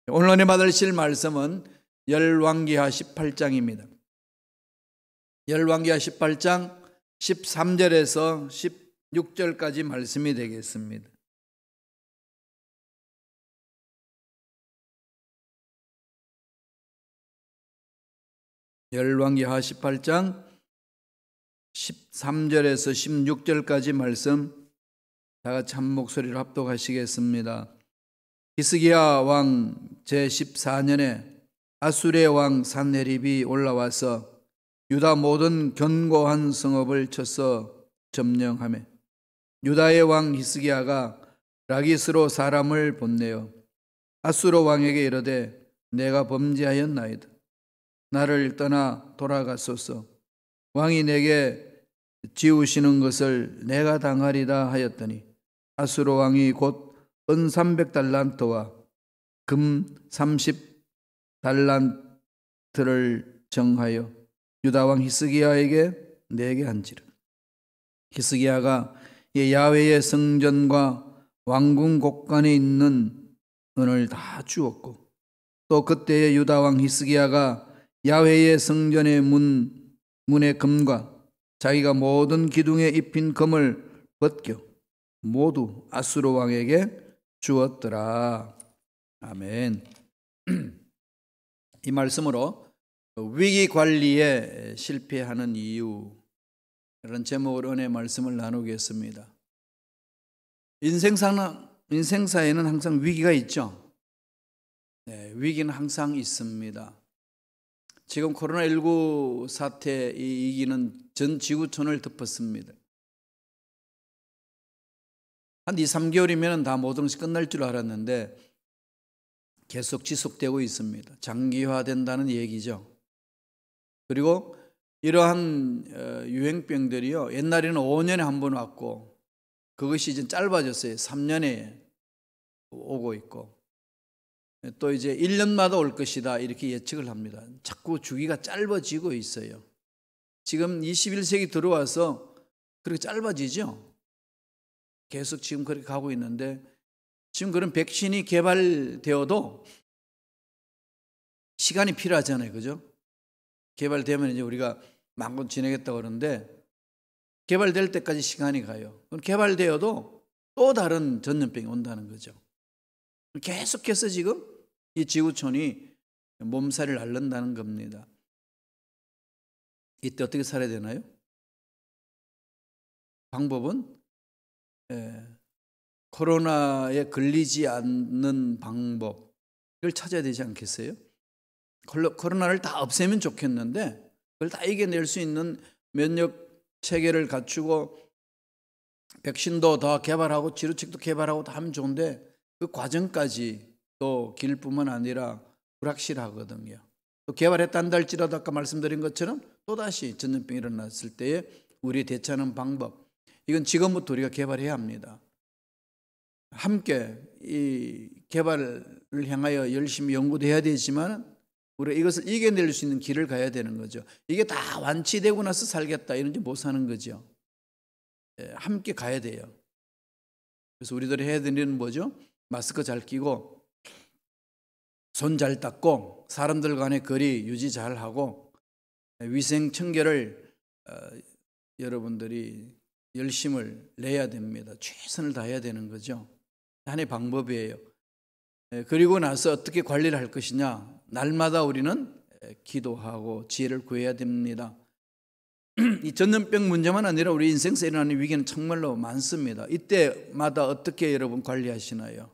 오늘 은혜 받으실 말씀은 열왕기하 18장입니다. 열왕기하 18장 13절에서 16절까지 말씀이 되겠습니다. 열왕기하 18장 13절에서 16절까지 말씀 다 같이 한 목소리로 합독하시겠습니다. 히스기야 왕 제14년에 아수르의 왕 산헤립이 올라와서 유다 모든 견고한 성읍을 쳐서 점령하며 유다의 왕 히스기야가 라기스로 사람을 보내어 아수르 왕에게 이르되 내가 범죄하였나이다. 나를 떠나 돌아가소서. 왕이 내게 지우시는 것을 내가 당하리라 하였더니 아수르 왕이 곧 은 300달란트와 금 30달란트를 정하여 유다 왕 히스기야에게 내게 한지라. 히스기야가 야훼의 성전과 왕궁 곳간에 있는 은을 다 주었고 또 그때의 유다 왕 히스기야가 야훼의 성전의 문의 금과 자기가 모든 기둥에 입힌 금을 벗겨 모두 아수르 왕에게 주었더라. 아멘. 이 말씀으로 위기 관리에 실패하는 이유, 이런 제목으로 은혜 말씀을 나누겠습니다. 인생사에는 항상 위기가 있죠. 네, 위기는 항상 있습니다. 지금 코로나19 사태 이 위기는 전 지구촌을 덮었습니다. 한 2, 3개월이면 다 모든 것이 끝날 줄 알았는데 계속 지속되고 있습니다. 장기화된다는 얘기죠. 그리고 이러한 유행병들이요, 옛날에는 5년에 한 번 왔고 그것이 이제 짧아졌어요. 3년에 오고 있고 또 이제 1년마다 올 것이다 이렇게 예측을 합니다. 자꾸 주기가 짧아지고 있어요. 지금 21세기 들어와서 그렇게 짧아지죠. 계속 지금 그렇게 가고 있는데 지금 그런 백신이 개발되어도 시간이 필요하잖아요. 그죠? 개발되면 이제 우리가 마음껏 지내겠다고 그러는데 개발될 때까지 시간이 가요. 그럼 개발되어도 또 다른 전염병이 온다는 거죠. 계속해서 지금 이 지구촌이 몸살을 앓는다는 겁니다. 이때 어떻게 살아야 되나요? 방법은 코로나에 걸리지 않는 방법을 찾아야 되지 않겠어요? 코로나를 다 없애면 좋겠는데 그걸 다 이겨낼 수 있는 면역 체계를 갖추고 백신도 더 개발하고 치료책도 개발하고 다 하면 좋은데 그 과정까지 또 길 뿐만 아니라 불확실하거든요. 또 개발했단다 할지라도 아까 말씀드린 것처럼 또다시 전염병이 일어났을 때에 우리 대처하는 방법, 이건 지금부터 우리가 개발해야 합니다. 함께 이 개발을 향하여 열심히 연구도 해야 되지만 우리가 이것을 이겨낼 수 있는 길을 가야 되는 거죠. 이게 다 완치되고 나서 살겠다 이런지 못 사는 거죠. 함께 가야 돼요. 그래서 우리들이 해야 되는 일은 뭐죠? 마스크 잘 끼고 손 잘 닦고 사람들 간의 거리 유지 잘 하고 위생 청결을 여러분들이 열심을 내야 됩니다. 최선을 다해야 되는 거죠. 하나의 방법이에요. 그리고 나서 어떻게 관리를 할 것이냐, 날마다 우리는 기도하고 지혜를 구해야 됩니다. 이 전염병 문제만 아니라 우리 인생에서 일어나는 위기는 정말로 많습니다. 이때마다 어떻게 여러분 관리하시나요?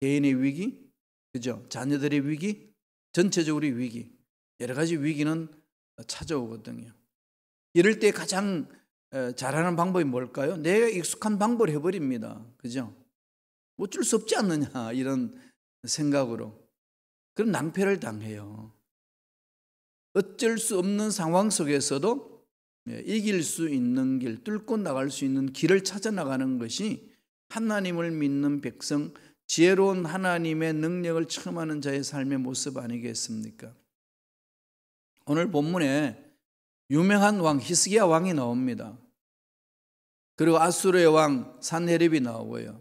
개인의 위기, 그죠? 자녀들의 위기, 전체적으로 위기, 여러 가지 위기는 찾아오거든요. 이럴 때 가장 잘하는 방법이 뭘까요? 내가 익숙한 방법을 해버립니다. 그죠? 어쩔 수 없지 않느냐 이런 생각으로. 그럼 낭패를 당해요. 어쩔 수 없는 상황 속에서도 이길 수 있는 길, 뚫고 나갈 수 있는 길을 찾아 나가는 것이 하나님을 믿는 백성, 지혜로운 하나님의 능력을 체험하는 자의 삶의 모습 아니겠습니까? 오늘 본문에 유명한 왕 히스기야 왕이 나옵니다. 그리고 아수르의 왕 산헤립이 나오고요.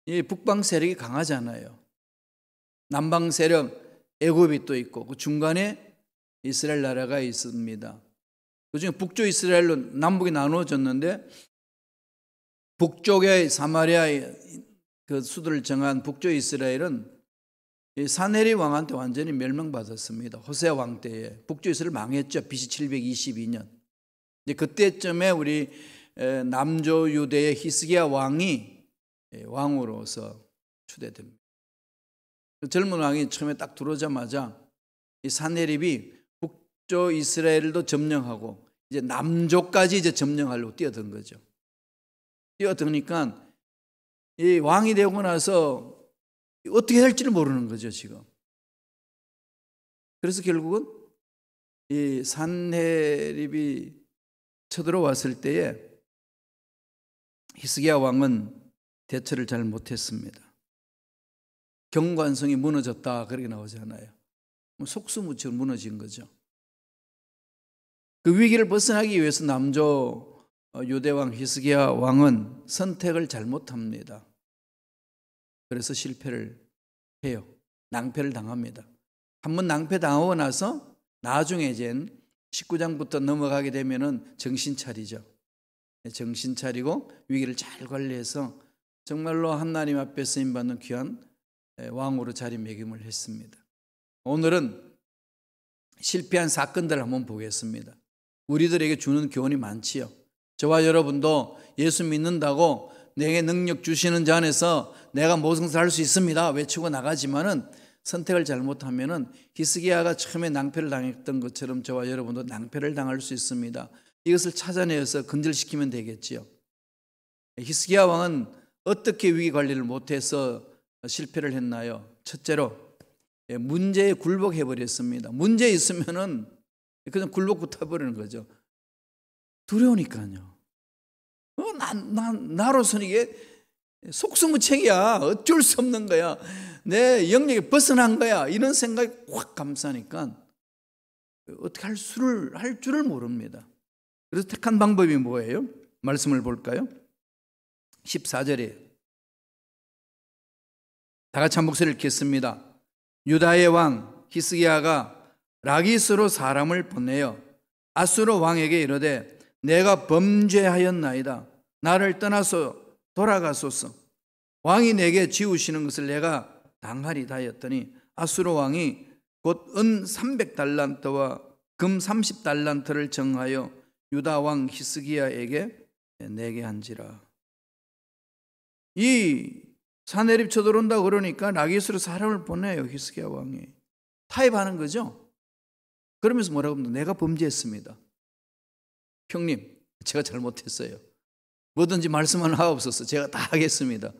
이 북방 세력이 강하잖아요. 남방 세력 애굽이 또 있고 그 중간에 이스라엘 나라가 있습니다. 그중에 북쪽 이스라엘로 남북이 나누어졌는데 북쪽의 사마리아의 그 수도를 정한 북쪽 이스라엘은 사네립 왕한테 완전히 멸망받았습니다. 호세아 왕 때에 북쪽 이스라엘 망했죠. BC 722년. 이제 그때쯤에 우리 남조 유대의 히스기야 왕이 왕으로서 추대됩니다. 젊은 왕이 처음에 딱 들어오자마자 이 사네립이 북쪽 이스라엘도 점령하고 이제 남조까지 이제 점령하려고 뛰어든 거죠. 뛰어드니까 이 왕이 되고 나서 어떻게 할지를 모르는 거죠, 지금. 그래서 결국은 이 산헤립이 쳐들어왔을 때에 히스기야 왕은 대처를 잘 못했습니다. 경관성이 무너졌다 그렇게 나오잖아요. 속수무책 무너진 거죠. 그 위기를 벗어나기 위해서 남조 유대왕 히스기야 왕은 선택을 잘못합니다. 그래서 실패를 해요. 낭패를 당합니다. 한번 낭패당하고 나서 나중에 이제 19장부터 넘어가게 되면은 정신 차리죠. 정신 차리고 위기를 잘 관리해서 정말로 하나님 앞에 쓰임받는 귀한 왕으로 자리매김을 했습니다. 오늘은 실패한 사건들을 한번 보겠습니다. 우리들에게 주는 교훈이 많지요. 저와 여러분도 예수 믿는다고 내게 능력 주시는 자 안에서 내가 모든 것을 할 수 있습니다 외치고 나가지만은 선택을 잘못하면은 히스기야가 처음에 낭패를 당했던 것처럼 저와 여러분도 낭패를 당할 수 있습니다. 이것을 찾아내서 근절시키면 되겠지요. 히스기야 왕은 어떻게 위기 관리를 못해서 실패를 했나요? 첫째로 문제에 굴복해 버렸습니다. 문제 있으면은 그냥 굴복 붙어버리는 거죠. 두려우니까요. 나로서는 이게 속수무책이야. 어쩔 수 없는 거야. 내 영역에 벗어난 거야. 이런 생각이 확 감싸니까 어떻게 할 줄을 모릅니다. 그래서 택한 방법이 뭐예요? 말씀을 볼까요? 14절에 다 같이 한 목소리를 읽겠습니다. 유다의 왕 히스기야가 라기스로 사람을 보내어 아수르 왕에게 이르되 내가 범죄하였나이다. 나를 떠나서 돌아가소서. 왕이 내게 지우시는 것을 내가 당하리다 하였더니 아수르 왕이 곧 은 300달란트와 금 30달란트를 정하여 유다 왕 히스기야에게 내게 한지라. 이 사네립 쳐들어온다 그러니까 라기스로 사람을 보내요. 히스기야 왕이 타협하는 거죠. 그러면서 뭐라고 합니까? 내가 범죄했습니다. 형님, 제가 잘못했어요. 뭐든지 말씀만 하옵소서. 제가 다 하겠습니다.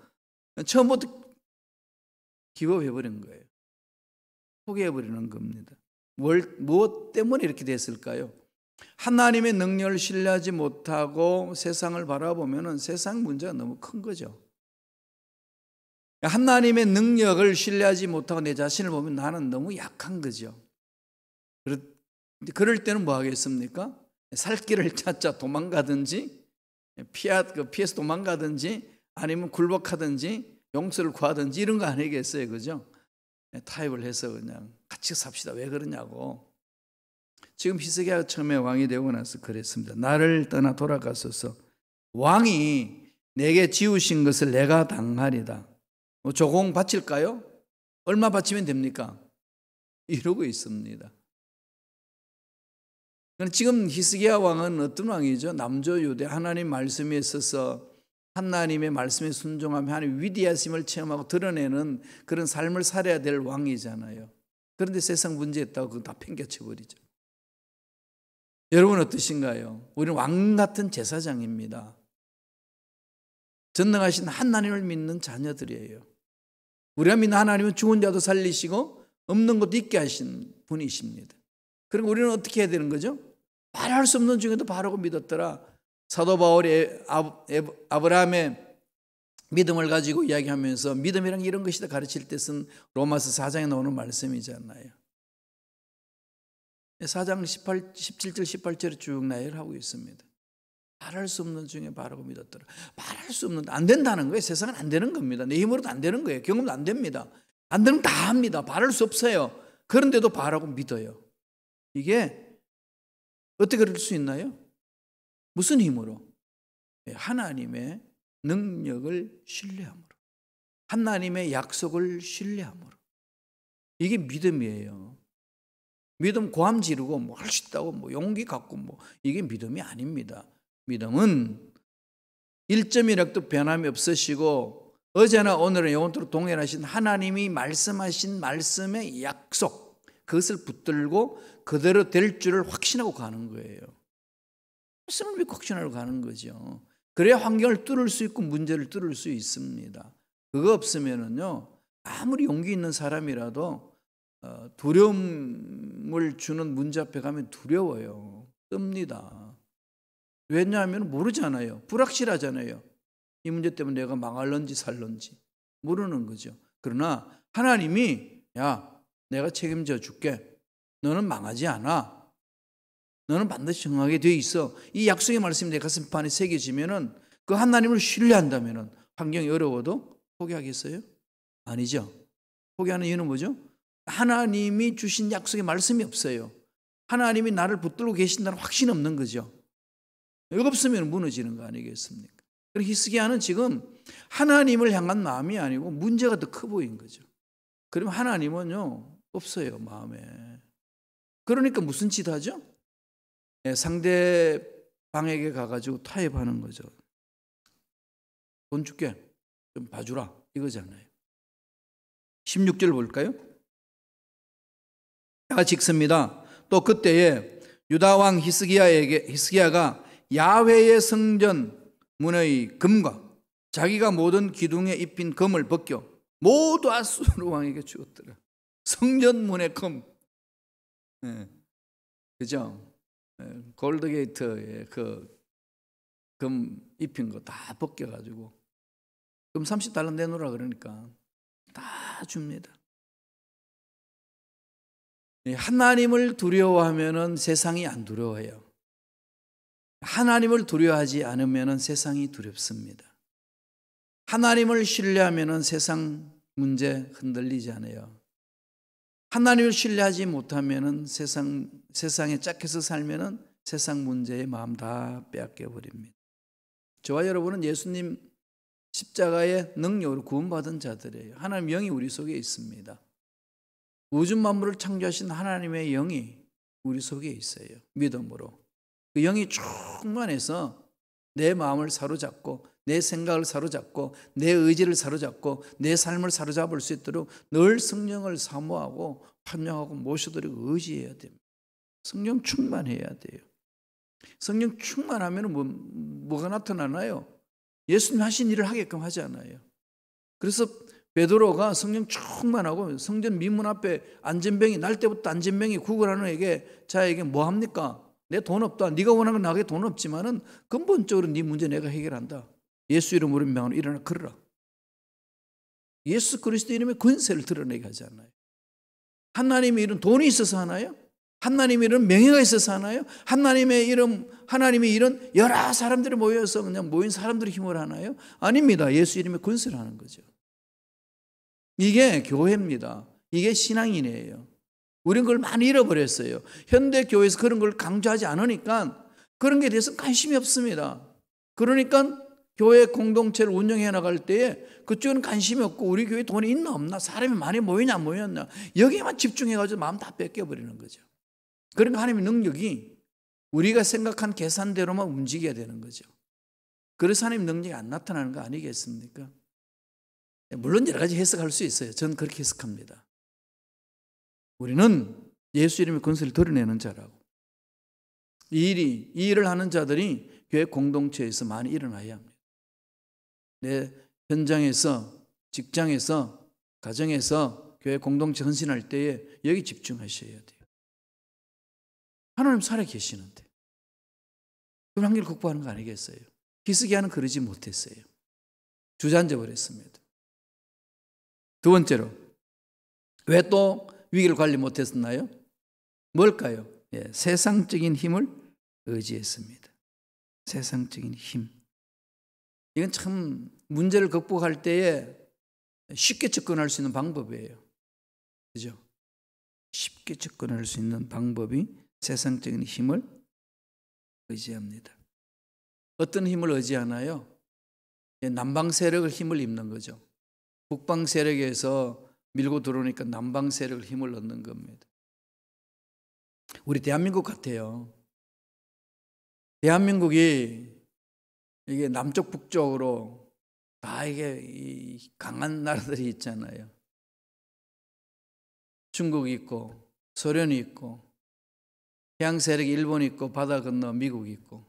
처음부터 기법해버린 거예요. 포기해버리는 겁니다. 무엇 때문에 이렇게 됐을까요? 하나님의 능력을 신뢰하지 못하고 세상을 바라보면 세상 문제가 너무 큰 거죠. 하나님의 능력을 신뢰하지 못하고 내 자신을 보면 나는 너무 약한 거죠. 그럴 때는 뭐 하겠습니까? 살 길을 찾자 도망가든지 피해서 도망가든지 아니면 굴복하든지 용서를 구하든지 이런 거 아니겠어요, 그죠? 타협을 해서 그냥 같이 삽시다. 왜 그러냐고. 지금 히스기야가 처음에 왕이 되고 나서 그랬습니다. 나를 떠나 돌아가소서. 왕이 내게 지우신 것을 내가 당하리다. 조공 바칠까요? 얼마 바치면 됩니까? 이러고 있습니다. 지금 히스기야 왕은 어떤 왕이죠? 남조 유대 하나님 말씀에 있어서 하나님의 말씀에 순종하며 하나님의 위대하심을 체험하고 드러내는 그런 삶을 살아야 될 왕이잖아요. 그런데 세상 문제 있다고 그거 다 팽개쳐버리죠. 여러분 어떠신가요? 우리는 왕 같은 제사장입니다. 전능하신 하나님을 믿는 자녀들이에요. 우리가 믿는 하나님은 죽은 자도 살리시고 없는 것도 있게 하신 분이십니다. 그리고 우리는 어떻게 해야 되는 거죠? 말할 수 없는 중에도 바라고 믿었더라. 사도 바울이 아브라함의 믿음을 가지고 이야기하면서 믿음이란 이런 것이다 가르칠 때 쓴 로마서 4장에 나오는 말씀이잖아요. 4장 17절 18절에 쭉 나열하고 있습니다. 말할 수 없는 중에 바라고 믿었더라. 말할 수 없는, 안 된다는 거예요. 세상은 안 되는 겁니다. 내 힘으로도 안 되는 거예요. 경험도 안 됩니다. 안 되면 다 합니다. 바랄 수 없어요. 그런데도 바라고 믿어요. 이게 어떻게 그럴 수 있나요? 무슨 힘으로? 하나님의 능력을 신뢰함으로, 하나님의 약속을 신뢰함으로. 이게 믿음이에요. 믿음 고함 지르고 뭐 할 수 있다고 뭐 용기 갖고 뭐 이게 믿음이 아닙니다. 믿음은 1.1획도 변함이 없으시고 어제나 오늘은 영원토록 동일하신 하나님이 말씀하신 말씀의 약속, 그것을 붙들고 그대로 될 줄을 확신하고 가는 거예요. 말씀을 믿고 확신하고 가는 거죠. 그래야 환경을 뚫을 수 있고 문제를 뚫을 수 있습니다. 그거 없으면은요, 아무리 용기 있는 사람이라도 두려움을 주는 문제 앞에 가면 두려워요. 뜹니다. 왜냐하면 모르잖아요. 불확실하잖아요. 이 문제 때문에 내가 망할런지 살런지 모르는 거죠. 그러나 하나님이 야, 내가 책임져 줄게. 너는 망하지 않아. 너는 반드시 정하게 돼 있어. 이 약속의 말씀이 내 가슴판에 새겨지면은 그 하나님을 신뢰한다면은 환경이 어려워도 포기하겠어요? 아니죠. 포기하는 이유는 뭐죠? 하나님이 주신 약속의 말씀이 없어요. 하나님이 나를 붙들고 계신다는 확신이 없는 거죠. 이거 없으면 무너지는 거 아니겠습니까? 그래서 히스기야는 지금 하나님을 향한 마음이 아니고 문제가 더 커 보인 거죠. 그러면 하나님은요, 없어요, 마음에. 그러니까 무슨 짓 하죠? 상대방에게 가가지고 타협하는 거죠. 돈 줄게. 좀 봐주라. 이거잖아요. 16절 볼까요? 내가 직습니다. 또 그때에 유다 왕 히스기야가 야훼의 성전 문의 금과 자기가 모든 기둥에 입힌 금을 벗겨 모두 아수르 왕에게 주었더라. 성전 문의 금. 그죠? 골드게이트에 그 금 입힌 거 다 벗겨가지고 금 30달러 내놓으라 그러니까 다 줍니다. 하나님을 두려워하면은 세상이 안 두려워해요. 하나님을 두려워하지 않으면은 세상이 두렵습니다. 하나님을 신뢰하면은 세상 문제 흔들리지 않아요. 하나님을 신뢰하지 못하면은 세상에 짝해서 살면은 세상 문제에 마음 다 빼앗겨 버립니다. 저와 여러분은 예수님 십자가의 능력으로 구원받은 자들이에요. 하나님 영이 우리 속에 있습니다. 우주 만물을 창조하신 하나님의 영이 우리 속에 있어요. 믿음으로. 그 영이 충만해서 내 마음을 사로잡고 내 생각을 사로잡고 내 의지를 사로잡고 내 삶을 사로잡을 수 있도록 늘 성령을 사모하고 환영하고 모셔드리고 의지해야 됩니다. 성령 충만해야 돼요. 성령 충만하면 뭐가 나타나나요? 예수님 하신 일을 하게끔 하지 않아요. 그래서 베드로가 성령 충만하고 성전 미문 앞에 안전병이 날 때부터 안전병이 구걸하는 자에게 뭐 합니까? 내 돈 없다. 네가 원하는 건 나에게 돈 없지만은 근본적으로 네 문제 내가 해결한다. 예수 이름으로 명하노 일어나 걸으라. 예수 그리스도 이름의 권세를 드러내게 하지 않아요. 하나님의 이름 돈이 있어서 하나요? 하나님의 이름 명예가 있어서 하나요? 하나님의 이런 여러 사람들이 모여서 그냥 모인 사람들의 힘을 하나요? 아닙니다. 예수 이름의 권세를 하는 거죠. 이게 교회입니다. 이게 신앙인이에요. 우리는 그걸 많이 잃어버렸어요. 현대 교회에서 그런 걸 강조하지 않으니까 그런 게 대해서 관심이 없습니다. 그러니까 교회 공동체를 운영해 나갈 때에 그쪽은 관심이 없고 우리 교회 돈이 있나 없나, 사람이 많이 모이냐 안 모였나, 여기에만 집중해가지고 마음 다 뺏겨버리는 거죠. 그러니까 하나님의 능력이 우리가 생각한 계산대로만 움직여야 되는 거죠. 그래서 하나님의 능력이 안 나타나는 거 아니겠습니까? 물론 여러 가지 해석할 수 있어요. 저는 그렇게 해석합니다. 우리는 예수 이름의 권세를 드러내는 자라고. 이 일을 하는 자들이 교회 공동체에서 많이 일어나야 합니다. 내 현장에서, 직장에서, 가정에서 교회 공동체 헌신할 때에 여기 집중하셔야 돼요. 하나님 살아 계시는데 그런 한계를 극복하는 거 아니겠어요? 히스기야는 그러지 못했어요. 주저앉아 버렸습니다. 두 번째로 왜 또 위기를 관리 못했었나요? 뭘까요? 세상적인 힘을 의지했습니다. 세상적인 힘. 이건 참 문제를 극복할 때에 쉽게 접근할 수 있는 방법이에요. 그죠? 쉽게 접근할 수 있는 방법이 세상적인 힘을 의지합니다. 어떤 힘을 의지하나요? 남방 세력을 힘을 입는 거죠. 북방 세력에서 밀고 들어오니까 남방 세력을 힘을 얻는 겁니다. 우리 대한민국 같아요. 대한민국이 이게 남쪽 북쪽으로 다 이게 강한 나라들이 있잖아요. 중국이 있고 소련이 있고 해양 세력이 일본이 있고 바다 건너 미국이 있고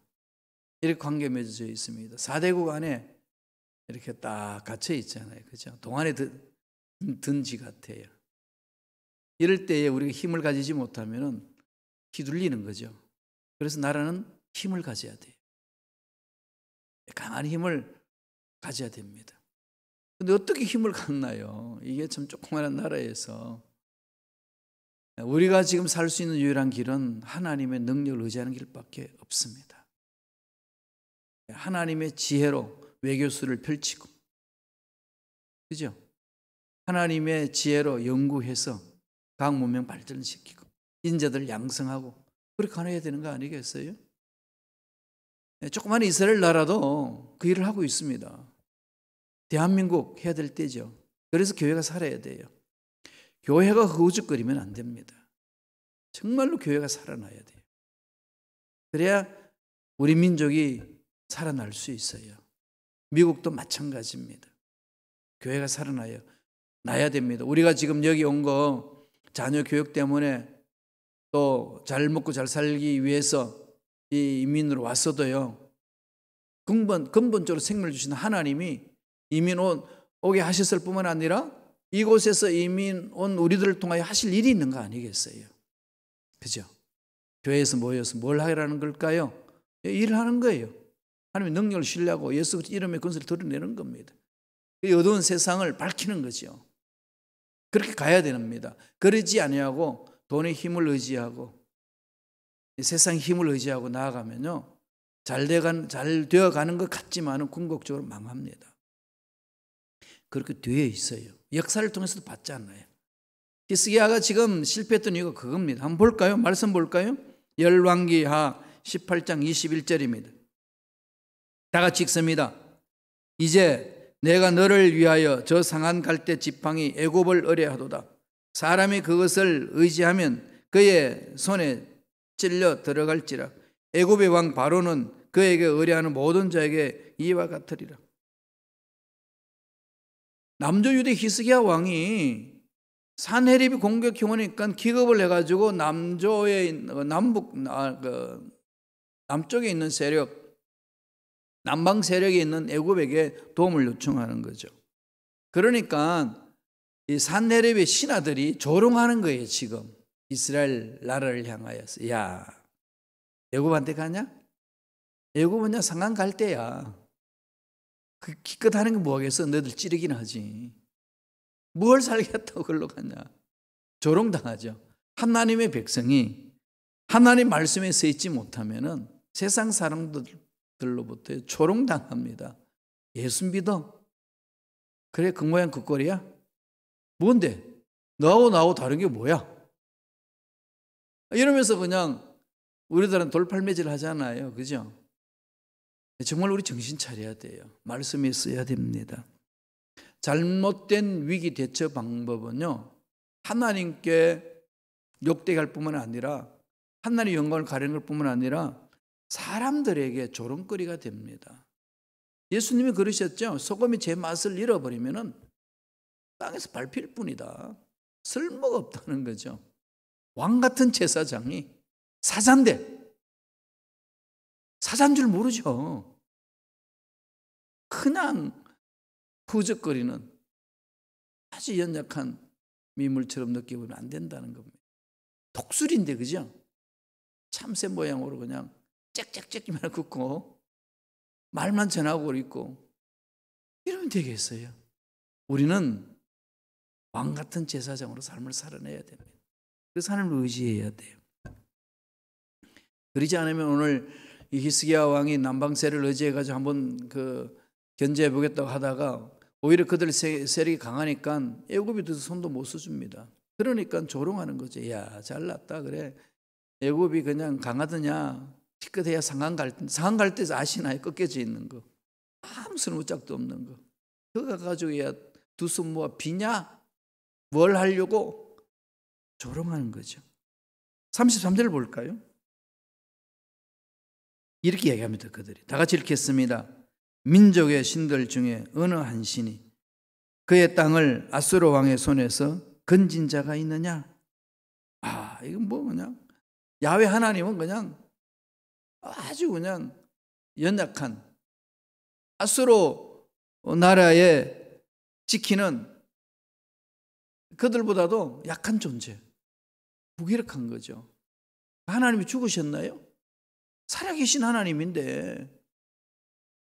이렇게 관계 맺어져 있습니다. 4대국 안에 이렇게 딱 갇혀 있잖아요. 그죠? 동안에 든지 같아요. 이럴 때에 우리가 힘을 가지지 못하면 휘둘리는 거죠. 그래서 나라는 힘을 가져야 돼요. 강한 힘을 가져야 됩니다. 근데 어떻게 힘을 갖나요? 이게 참 조그마한 나라에서 우리가 지금 살 수 있는 유일한 길은 하나님의 능력을 의지하는 길밖에 없습니다. 하나님의 지혜로 외교수를 펼치고, 그죠? 하나님의 지혜로 연구해서 과학 문명 발전시키고 인재들 양성하고 그렇게 가야 되는 거 아니겠어요? 조그만 이스라엘 나라도 그 일을 하고 있습니다. 대한민국 해야 될 때죠. 그래서 교회가 살아야 돼요. 교회가 허우적거리면 안 됩니다. 정말로 교회가 살아나야 돼요. 그래야 우리 민족이 살아날 수 있어요. 미국도 마찬가지입니다. 교회가 살아나야 됩니다. 우리가 지금 여기 온 거 자녀 교육 때문에 또 잘 먹고 잘 살기 위해서 이 이민으로 왔어도요. 근본적으로 생명을 주시는 하나님이 이민 오게 하셨을 뿐만 아니라 이곳에서 이민 온 우리들을 통하여 하실 일이 있는 거 아니겠어요? 그죠? 교회에서 모여서 뭘 하라는 걸까요? 일을 하는 거예요. 하나님의 능력을 신뢰하고 예수 이름의 권세를 드러내는 겁니다. 이 어두운 세상을 밝히는 거죠. 그렇게 가야 됩니다. 그러지 아니하고 돈의 힘을 의지하고 세상의 힘을 의지하고 나아가면요. 잘 되어가는 것 같지만은 궁극적으로 망합니다. 그렇게 되어 있어요. 역사를 통해서도 봤잖아요. 히스기야가 지금 실패했던 이유가 그겁니다. 한번 볼까요? 말씀 볼까요? 열왕기하 18장 21절입니다. 다 같이 읽습니다. 이제 내가 너를 위하여 저 상한 갈대 지팡이 애굽을 의뢰하도다. 사람이 그것을 의지하면 그의 손에 찔려 들어갈지라. 애굽의 왕 바로는 그에게 의뢰하는 모든 자에게 이와 같으리라. 남조유대 히스기야 왕이 산헤립이 공격해 오니까 기겁을 해가지고 남쪽에 있는 세력, 남방 세력에 있는 애굽에게 도움을 요청하는 거죠. 그러니까 이 산헤립의 신하들이 조롱하는 거예요. 지금 이스라엘 나라를 향하여서. 야, 애굽한테 가냐? 애굽은 상한 갈대야. 그 기껏 하는 게 뭐하겠어? 너희들 찌르긴 하지. 뭘 살겠다고 그걸로 가냐? 조롱당하죠. 하나님의 백성이 하나님 말씀에 서 있지 못하면은 세상 사람들로부터 조롱당합니다. 예수 믿어? 그래 그 모양 그 꼴이야? 뭔데? 너하고 나하고 다른 게 뭐야? 이러면서 그냥 우리들은 돌팔매질 하잖아요. 그죠? 정말 우리 정신 차려야 돼요. 말씀에 써야 됩니다. 잘못된 위기 대처 방법은요, 하나님께 욕되게 할 뿐만 아니라 하나님의 영광을 가리는 것 뿐만 아니라 사람들에게 조롱거리가 됩니다. 예수님이 그러셨죠. 소금이 제 맛을 잃어버리면 땅에서 밟힐 뿐이다. 쓸모가 없다는 거죠. 왕 같은 제사장이 사자인데 사자인 줄 모르죠. 그냥 후적거리는 아주 연약한 미물처럼 느껴보면 안 된다는 겁니다. 독수리인데 그죠? 참새 모양으로 그냥 짹짹짹기만 긋고 말만 전하고 있고 이러면 되겠어요? 우리는 왕 같은 제사장으로 삶을 살아내야 됩니다. 그래서 하나님을 의지해야 돼요. 그러지 않으면 오늘 이 히스기야 왕이 남방세를 의지해가지고 한번 견제해 보겠다고 하다가 오히려 그들 세력이 강하니까 애굽이 더 손도 못 써줍니다. 그러니까 조롱하는 거죠. 야, 잘났다. 그래, 애굽이 그냥 강하더냐, 기껏해야 상한 갈 때 아시나요? 꺾여져 있는 거, 아무 쓸모짝도 없는 거, 그거 가지고 야 두 손 모아 비냐? 뭘 하려고? 조롱하는 거죠. 33절 볼까요? 이렇게 얘기합니다. 그들이 다 같이 읽겠습니다. 민족의 신들 중에 어느 한 신이 그의 땅을 아수르 왕의 손에서 건진 자가 있느냐? 아, 이건 뭐 그냥 야훼 하나님은 그냥 아주 그냥 연약한 아수르 나라에 지키는 그들보다도 약한 존재, 무기력한 거죠. 하나님이 죽으셨나요? 살아계신 하나님인데,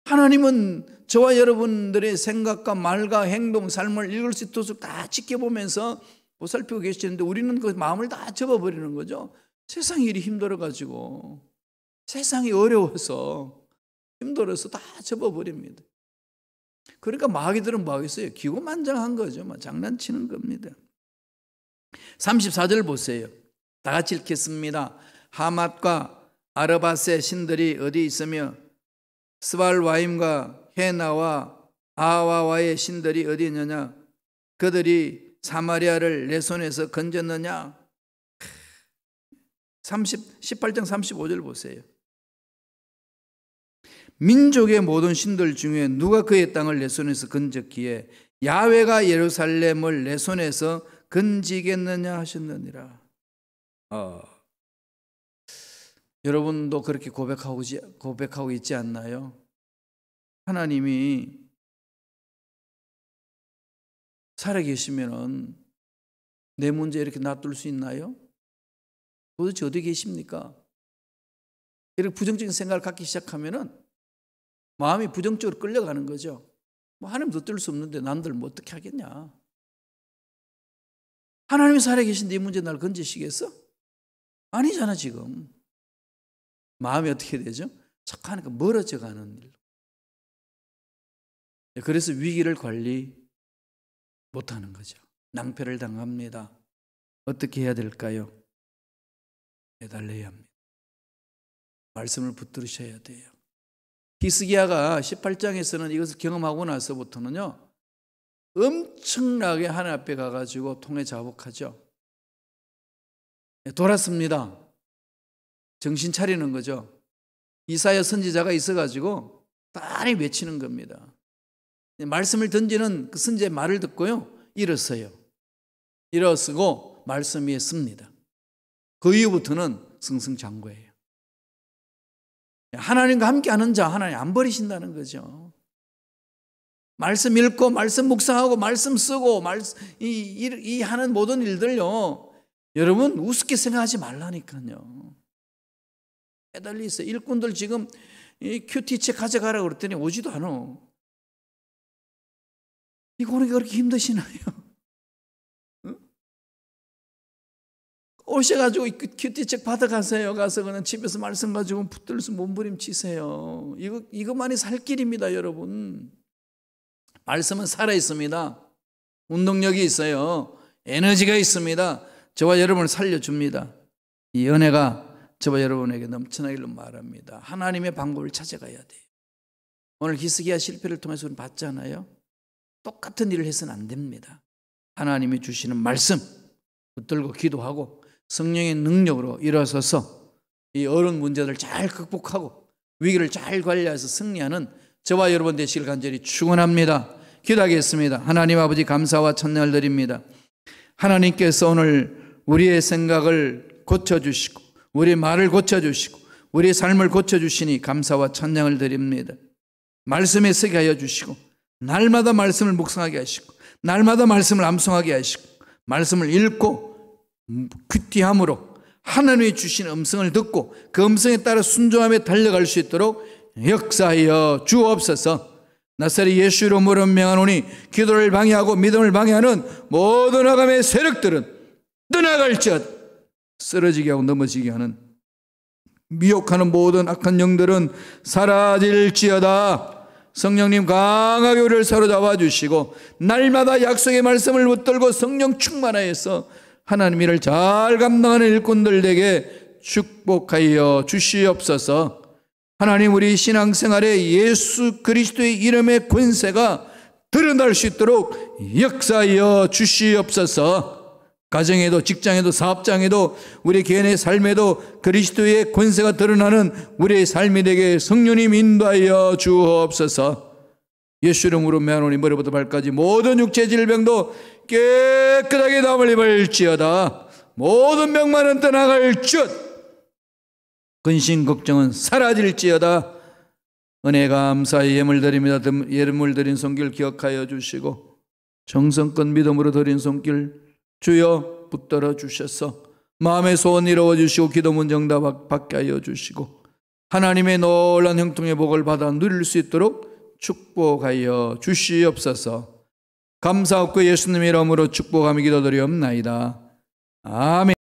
하나님은 저와 여러분들의 생각과 말과 행동, 삶을 일거수일투족 다 지켜보면서 보살피고 계시는데 우리는 그 마음을 다 접어버리는 거죠. 세상 일이 힘들어가지고, 세상이 어려워서 힘들어서 다 접어버립니다. 그러니까 마귀들은 뭐 하겠어요? 기고만장한 거죠. 뭐 장난치는 겁니다. 34절 보세요. 다 같이 읽겠습니다. 하맛과 아르밧의 신들이 어디 있으며 스발와임과 헤나와 아와와의 신들이 어디 있느냐? 그들이 사마리아를 내 손에서 건졌느냐? 18장 35절 보세요. 민족의 모든 신들 중에 누가 그의 땅을 내 손에서 건졌기에 야훼가 예루살렘을 내 손에서 건지겠느냐 하셨느니라. 여러분도 그렇게 고백하고 있지 않나요? 하나님이 살아계시면 내 문제 이렇게 놔둘 수 있나요? 도대체 어디 계십니까? 이렇게 부정적인 생각을 갖기 시작하면은 마음이 부정적으로 끌려가는 거죠. 뭐 하나님도 어쩔 수 없는데 남들 뭐 어떻게 하겠냐? 하나님이 살아계신데 이 문제 날 건지시겠어? 아니잖아. 지금 마음이 어떻게 되죠? 자꾸 하니까 멀어져 가는 일. 그래서 위기를 관리 못하는 거죠. 낭패를 당합니다. 어떻게 해야 될까요? 매달려야 합니다. 말씀을 붙들으셔야 돼요. 히스기야가 18장에서는 이것을 경험하고 나서부터는요, 엄청나게 하나님 앞에 가가지고 통해 자복하죠. 돌았습니다. 정신 차리는 거죠. 이사야 선지자가 있어가지고 딸이 외치는 겁니다. 말씀을 던지는 그 선지자의 말을 듣고요, 일어서요. 일어서고 말씀 위에 씁니다. 그 이후부터는 승승장구예요. 하나님과 함께하는 자 하나님 안 버리신다는 거죠. 말씀 읽고 말씀 묵상하고 말씀 쓰고 이 하는 모든 일들요, 여러분 우습게 생각하지 말라니까요. 매달려 있어요. 일꾼들 지금 이 큐티책 가져가라고 그랬더니 오지도 않아. 이거 오는 게 그렇게 힘드시나요? 오셔가지고 큐티책 받아가세요. 가서 그냥 집에서 말씀 가지고 붙들어서 몸부림치세요. 이것만이 살 길입니다, 여러분. 말씀은 살아있습니다. 운동력이 있어요. 에너지가 있습니다. 저와 여러분을 살려줍니다. 이 은혜가 저와 여러분에게 넘쳐나기를 말합니다. 하나님의 방법을 찾아가야 돼요. 오늘 히스기야 실패를 통해서 우리는 봤잖아요. 똑같은 일을 해서는 안 됩니다. 하나님이 주시는 말씀 붙들고 기도하고 성령의 능력으로 일어서서 이 어려운 문제들을 잘 극복하고 위기를 잘 관리해서 승리하는 저와 여러분 되시길 간절히 축원합니다. 기도하겠습니다. 하나님 아버지 감사와 찬양을 드립니다. 하나님께서 오늘 우리의 생각을 고쳐주시고 우리의 말을 고쳐주시고 우리의 삶을 고쳐주시니 감사와 찬양을 드립니다. 말씀에 서게 하여 주시고 날마다 말씀을 묵상하게 하시고 날마다 말씀을 암송하게 하시고 말씀을 읽고 귀티함으로 하나님이 주신 음성을 듣고 그 음성에 따라 순종하며 달려갈 수 있도록 역사하여 주옵소서. 나사렛 예수 이름으로 명하노니 기도를 방해하고 믿음을 방해하는 모든 악함의 세력들은 떠나갈지어다. 쓰러지게 하고 넘어지게 하는 미혹하는 모든 악한 영들은 사라질지어다. 성령님 강하게 우리를 사로잡아 주시고 날마다 약속의 말씀을 붙들고 성령 충만하여서 하나님 일을 잘 감당하는 일꾼들 되게 축복하여 주시옵소서. 하나님, 우리 신앙생활에 예수 그리스도의 이름의 권세가 드러날 수 있도록 역사하여 주시옵소서. 가정에도 직장에도 사업장에도 우리 개인의 삶에도 그리스도의 권세가 드러나는 우리의 삶이 되게 성령님 인도하여 주옵소서. 예수 이름으로 매하노니 머리부터 발까지 모든 육체 질병도 깨끗하게 담을 입을지어다. 모든 병만은 떠나갈지어다. 근심 걱정은 사라질지어다. 은혜 감사의 예물 드립니다. 예물 드린 손길 기억하여 주시고 정성껏 믿음으로 드린 손길 주여 붙들어 주셔서 마음의 소원 이루어 주시고 기도문 정답 받게 하여 주시고 하나님의 놀라운 형통의 복을 받아 누릴 수 있도록 축복하여 주시옵소서. 감사하고 예수님의 이름으로 축복하며 기도드리옵나이다. 아멘.